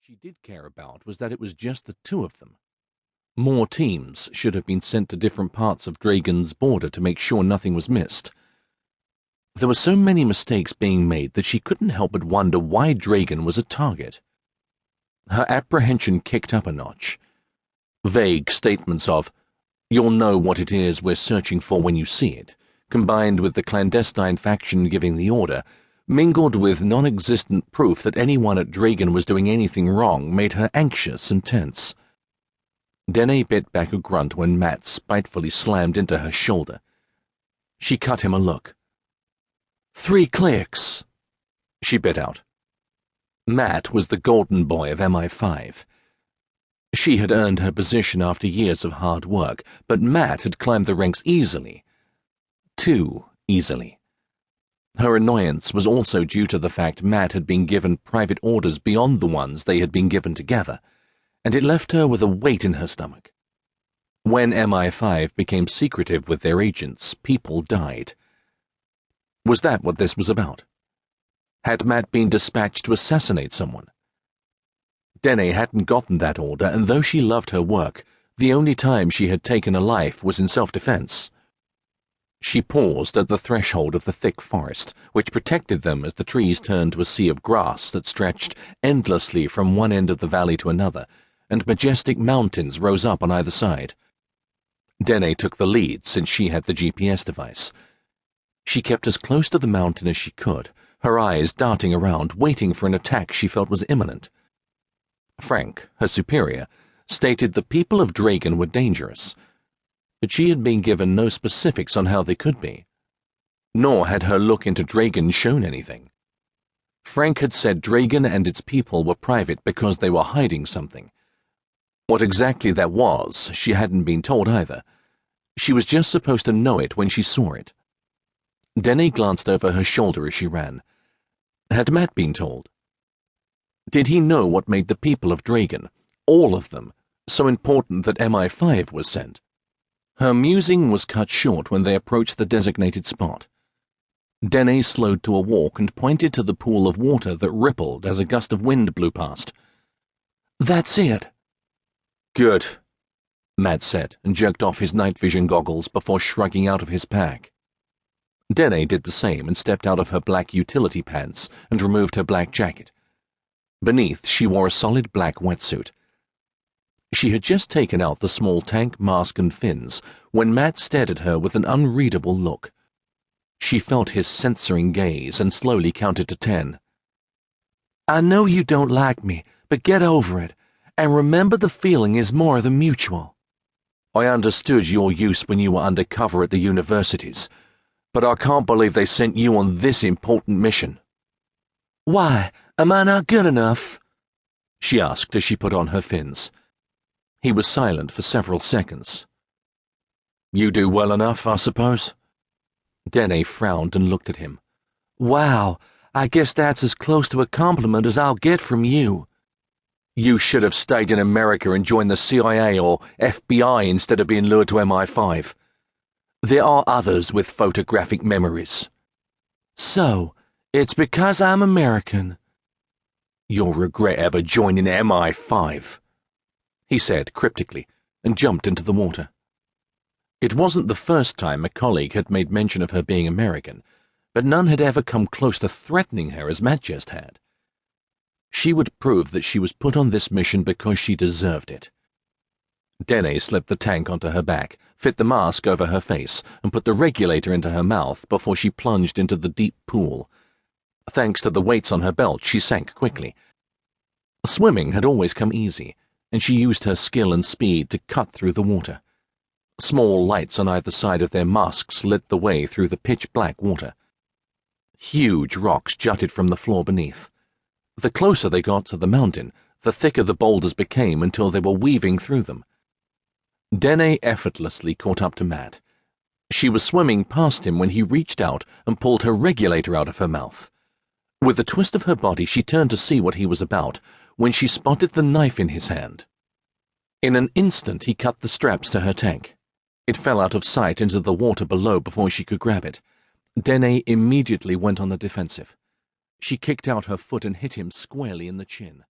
she did care about was that it was just the two of them. More teams should have been sent to different parts of Dreagan's border to make sure nothing was missed. There were so many mistakes being made that she couldn't help but wonder why Dreagan was a target. Her apprehension kicked up a notch. Vague statements of, "You'll know what it is we're searching for when you see it," combined with the clandestine faction giving the order, mingled with non-existent proof that anyone at Dreagan was doing anything wrong, made her anxious and tense. Denae bit back a grunt when Matt spitefully slammed into her shoulder. She cut him a look. "3 clicks," she bit out. Matt was the golden boy of MI5. She had earned her position after years of hard work, but Matt had climbed the ranks easily. Too easily. Her annoyance was also due to the fact Matt had been given private orders beyond the ones they had been given together, and it left her with a weight in her stomach. When MI5 became secretive with their agents, people died. Was that what this was about? Had Matt been dispatched to assassinate someone? Denae hadn't gotten that order, and though she loved her work, the only time she had taken a life was in self-defense. She paused at the threshold of the thick forest, which protected them as the trees turned to a sea of grass that stretched endlessly from one end of the valley to another, and majestic mountains rose up on either side. Denae took the lead since she had the GPS device. She kept as close to the mountain as she could, her eyes darting around, waiting for an attack she felt was imminent. Frank, her superior, stated the people of Dreagan were dangerous, but she had been given no specifics on how they could be. Nor had her look into Dreagan shown anything. Frank had said Dreagan and its people were private because they were hiding something. What exactly that was, she hadn't been told either. She was just supposed to know it when she saw it. Denae glanced over her shoulder as she ran. Had Matt been told? Did he know what made the people of Dreagan, all of them, so important that MI5 was sent? Her musing was cut short when they approached the designated spot. Denae slowed to a walk and pointed to the pool of water that rippled as a gust of wind blew past. "That's it." "Good," Matt said, and jerked off his night vision goggles before shrugging out of his pack. Denae did the same and stepped out of her black utility pants and removed her black jacket. Beneath, she wore a solid black wetsuit. She had just taken out the small tank, mask, and fins when Matt stared at her with an unreadable look. She felt his censoring gaze and slowly counted to 10. "I know you don't like me, but get over it, and remember the feeling is more than mutual. I understood your use when you were undercover at the universities, but I can't believe they sent you on this important mission." "Why, am I not good enough?" she asked as she put on her fins. He was silent for several seconds. "You do well enough, I suppose?" Denae frowned and looked at him. "Wow, I guess that's as close to a compliment as I'll get from you." "You should have stayed in America and joined the CIA or FBI instead of being lured to MI5. There are others with photographic memories." "So, it's because I'm American." "You'll regret ever joining MI5. He said cryptically, and jumped into the water. It wasn't the first time a colleague had made mention of her being American, but none had ever come close to threatening her as Matt just had. She would prove that she was put on this mission because she deserved it. Denae slipped the tank onto her back, fit the mask over her face, and put the regulator into her mouth before she plunged into the deep pool. Thanks to the weights on her belt, she sank quickly. Swimming had always come easy, and she used her skill and speed to cut through the water. Small lights on either side of their masks lit the way through the pitch-black water. Huge rocks jutted from the floor beneath. The closer they got to the mountain, the thicker the boulders became until they were weaving through them. Denae effortlessly caught up to Matt. She was swimming past him when he reached out and pulled her regulator out of her mouth. With a twist of her body, she turned to see what he was about when she spotted the knife in his hand. In an instant, he cut the straps to her tank. It fell out of sight into the water below before she could grab it. Denae immediately went on the defensive. She kicked out her foot and hit him squarely in the chin.